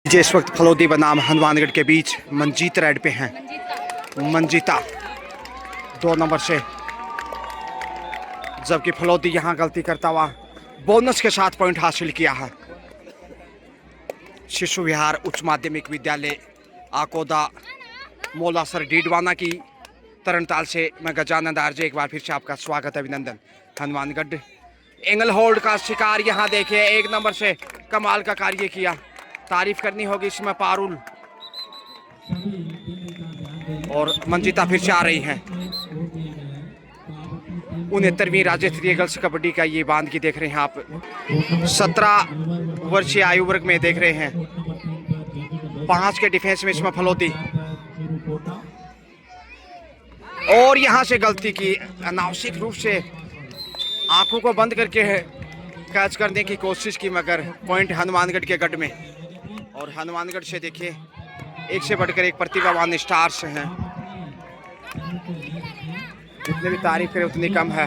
जी इस वक्त फलोदी बनाम हनुमानगढ़ के बीच मंजीत रेड पे हैं। मंजीता 2 नंबर से, जबकि फलोदी यहां गलती करता हुआ बोनस के साथ पॉइंट हासिल किया है। शिशु विहार उच्च माध्यमिक विद्यालय आकोदा मोलासर डीडवाना की तरनताल से मैं गजानंद आरजे एक बार फिर से आपका स्वागत है, अभिनंदन। हनुमानगढ़ एंगल होल्ड का शिकार यहां देखिए, 1 नंबर से कमाल का कार्य किया, तारीफ करनी होगी इसमें पारुल। और मंजिता फिर से आ रही हैं। 69वीं राज्य स्तरीय गर्ल्स कबड्डी का ये बांध की देख रहे हैं आप, 17 वर्षीय आयु वर्ग में देख रहे हैं। 5 के डिफेंस में इसमें फलोदी, और यहां से गलती की, अनावश्यक रूप से आंखों को बंद करके कैच करने की कोशिश की, मगर पॉइंट हनुमानगढ़ के गढ़ में। और हनुमानगढ़ से देखिए एक से बढ़कर एक प्रतिभावान स्टार्स हैं, जितने भी तारीफ करें उतनी कम है।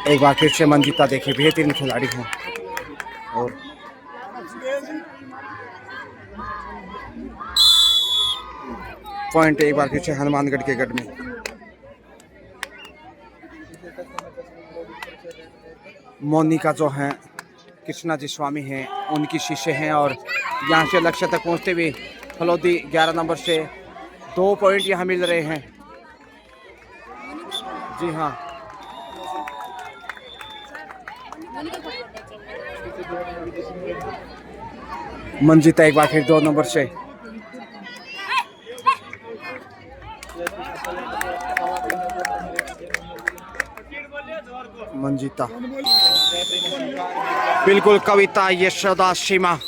एक बार फिर से मंजिता देखिए, बेहतरीन खिलाड़ी हैं। और पॉइंट एक बार फिर से हनुमानगढ़ के गढ़ में। मोनिका जो हैं कृष्णा जी स्वामी हैं, उनकी शिष्य हैं, और यहाँ से लक्ष्य तक पहुँचते हुए फलोदी 11 नंबर से 2 पॉइंट यहाँ मिल रहे हैं। जी हाँ, मंजिता एक बार फिर 2 नंबर से। मंजिता बिल्कुल कविता यशोदा सीमा,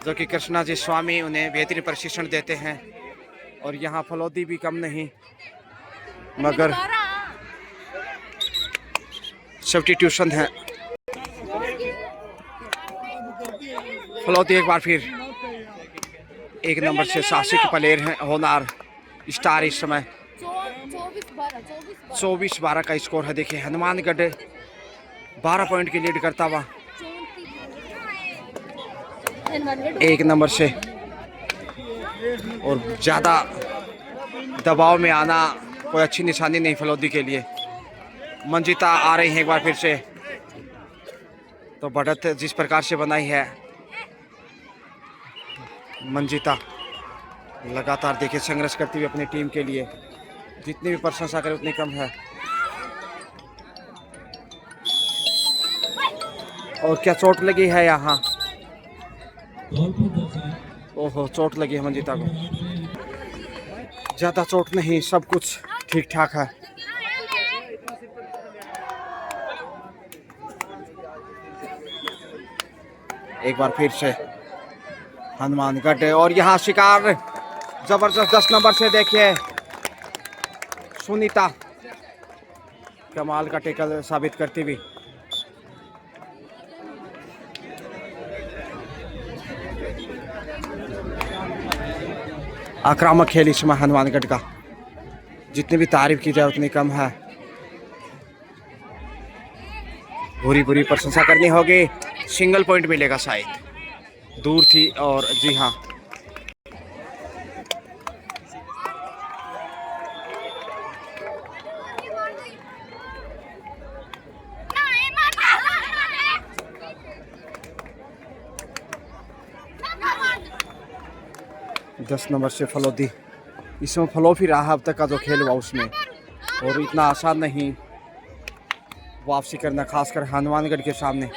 जो कि कृष्णा जी स्वामी उन्हें बेहतरीन प्रशिक्षण देते हैं। और यहाँ फलोदी भी कम नहीं, मगर सब्स्टिट्यूशन है। फलोदी एक बार फिर 1 नंबर से साहसिक प्लेयर हैं, होनार स्टार इस समय 24-12 का स्कोर है। देखिए हनुमानगढ़ 12 पॉइंट की लीड करता हुआ 1 नंबर से। और ज़्यादा दबाव में आना कोई अच्छी निशानी नहीं फलोदी के लिए। मंजिता आ रही है एक बार फिर से, तो बढ़त जिस प्रकार से बनाई है मंजिता, लगातार देखिए संघर्ष करती हुई अपनी टीम के लिए, जितनी भी प्रशंसा करें उतनी कम है। और क्या चोट लगी है यहाँ, ओहो चोट लगी है मंजिता को। ज़्यादा चोट नहीं, सब कुछ ठीक ठाक है। एक बार फिर से हनुमानगढ़, और यहाँ शिकार जबरदस्त 10 नंबर से देखिए सुनीता, कमाल का टेकल साबित करती हुई। आक्रामक खेल इसमें हनुमानगढ़ का, जितनी भी तारीफ की जाए उतनी कम है। बुरी बुरी प्रशंसा करनी होगी, सिंगल पॉइंट मिलेगा शायद, दूर थी। और जी हाँ, दस नंबर से फलोदी, इसमें फ्लो भी रहा अब तक का जो खेल हुआ उसमें, और इतना आसान नहीं वापसी करना, खासकर हनुमानगढ़ के सामने।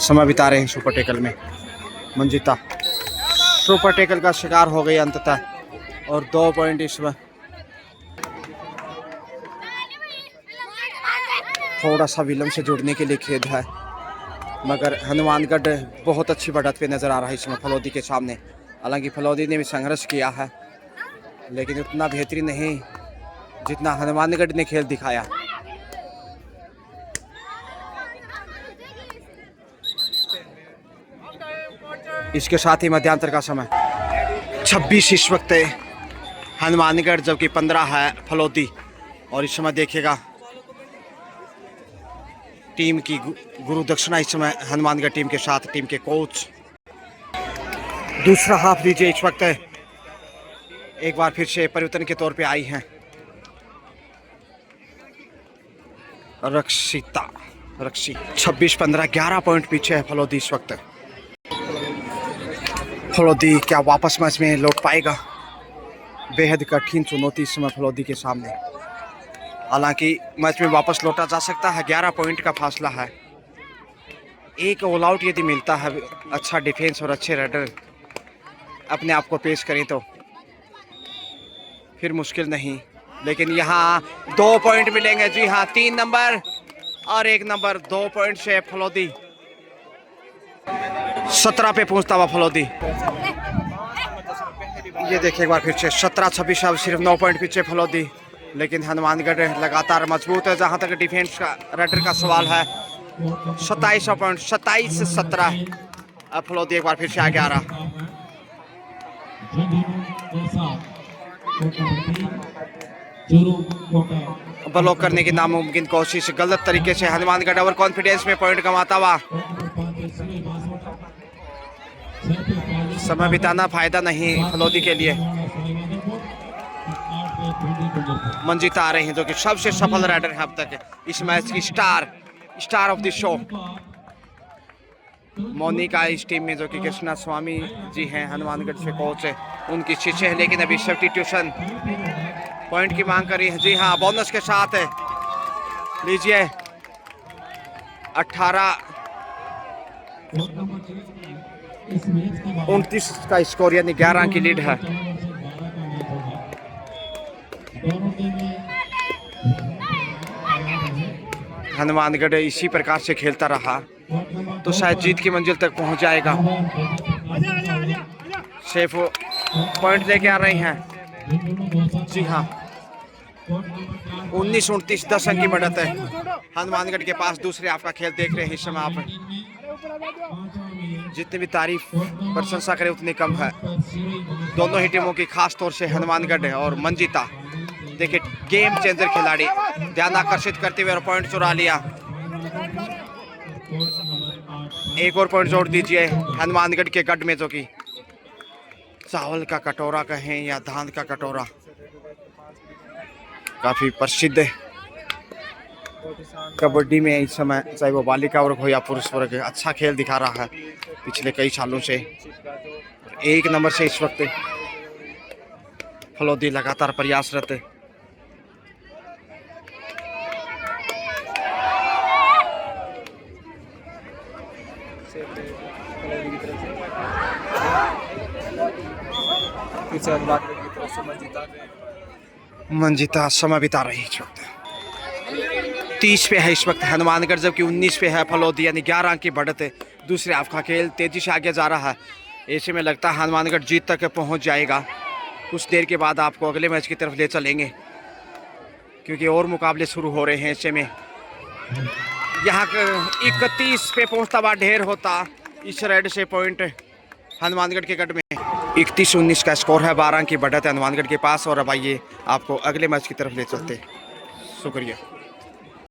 समय बिता रहे हैं सुपर टेकल में। मंजिता सुपर टेकल का शिकार हो गई अंततः, और 2 पॉइंट इसमें। थोड़ा सा विलम्ब से जुड़ने के लिए खेद है, मगर हनुमानगढ़ बहुत अच्छी बढ़त पे नज़र आ रहा है इसमें फलौदी के सामने। हालांकि फलौदी ने भी संघर्ष किया है, लेकिन उतना बेहतरीन नहीं जितना हनुमानगढ़ ने खेल दिखाया। इसके साथ ही मध्यांतर का समय 26 इस वक्त हनुमानगढ़, जबकि 15 है फलौदी। और इस समय देखिएगा टीम की गुरु दक्षिणा इस समय हनुमानगढ़ टीम के साथ टीम के कोच। दूसरा हाफ लीजिए, इस वक्त एक बार फिर से परिवर्तन के तौर पे आई हैं रक्षी 26-15 11 पॉइंट पीछे है फलौदी इस वक्त। फलौदी क्या वापस मैच में लौट पाएगा? बेहद कठिन चुनौती इस समय फलौदी के सामने। हालांकि मैच में वापस लौटा जा सकता है, 11 पॉइंट का फासला है। एक ऑल आउट यदि मिलता है, अच्छा डिफेंस और अच्छे रेडर अपने आप को पेश करें तो फिर मुश्किल नहीं। लेकिन यहाँ 2 पॉइंट मिलेंगे। जी हाँ, 3 नंबर और 1 नंबर, 2 पॉइंट से फलौदी 17 पे पहुंचता हुआ फलौदी। ये देखिए एक बार फिर से 17-26, अब सिर्फ 9 पॉइंट पीछे फलौदी। लेकिन हनुमानगढ़ लगातार मजबूत है जहां तक डिफेंस का रेडर का सवाल है। 27 पॉइंट, 27-17, अब फलौदी एक बार फिर से आगे आ रहा। ब्लॉक करने की नामुमकिन कोशिश, गलत तरीके से हनुमानगढ़ ओवर कॉन्फिडेंस में पॉइंट कमाता हुआ। समय बिताना फायदा नहीं फलौदी के लिए। मंजिता आ रही हैं जो कि सबसे सफल राइडर है अब तक इस मैच की star of the show. Monika इस टीम में जो कि कृष्णा स्वामी जी हैं, हनुमानगढ़ से कोच है, उनकी शिष्य है। लेकिन अभी सब्स्टिट्यूशन पॉइंट की मांग कर रही है। जी हाँ, बोनस के साथ है, लीजिए 18-29 का स्कोर, यानी 11 की लीड है। हनुमानगढ़ इसी प्रकार से खेलता रहा तो शायद जीत की मंजिल तक पहुंच जाएगा। सेफ पॉइंट लेके आ रही हैं। जी हाँ, 19-29, 10 अंक की बढ़त है हनुमानगढ़ के पास। दूसरे हाफ का खेल देख रहे हैं इस समय आप। जितनी भी तारीफ प्रशंसा करें उतनी कम है दोनों ही टीमों की, खास तौर से हनुमानगढ़ और मंजिता। देखिए गेम चेंजर खिलाड़ी, ध्यान आकर्षित करते हुए और पॉइंट चुरा लिया। एक और पॉइंट जोड़ दीजिए हनुमानगढ़ के गढ़ में, जो कि चावल का कटोरा कहें या धान का कटोरा, काफी प्रसिद्ध है कबड्डी में इस समय, चाहे वो बालिका वर्ग हो या पुरुष वर्ग। अच्छा खेल दिखा रहा है पिछले कई सालों से। 1 नंबर से इस वक्त फलौदी लगातार प्रयासरत है। मंजिता समय बिता रही है इस वक्त। 30 पे है इस वक्त हनुमानगढ़, जबकि 19 पे है फलौदी, यानी 11 अंक की बढ़त है। दूसरे हाफ का खेल तेजी से आगे जा रहा है। ऐसे में लगता है हनुमानगढ़ जीत तक पहुंच जाएगा। कुछ देर के बाद आपको अगले मैच की तरफ ले चलेंगे, क्योंकि और मुकाबले शुरू हो रहे हैं। ऐसे में यहाँ 31 पे पहुंचता हुआ ढेर होता इस रेड से पॉइंट हनुमानगढ़ के गढ़ में। 31-19 का स्कोर है, 12 अंक की बढ़त है हनुमानगढ़ के पास। और अब आइए आपको अगले मैच की तरफ ले चलते। शुक्रिया।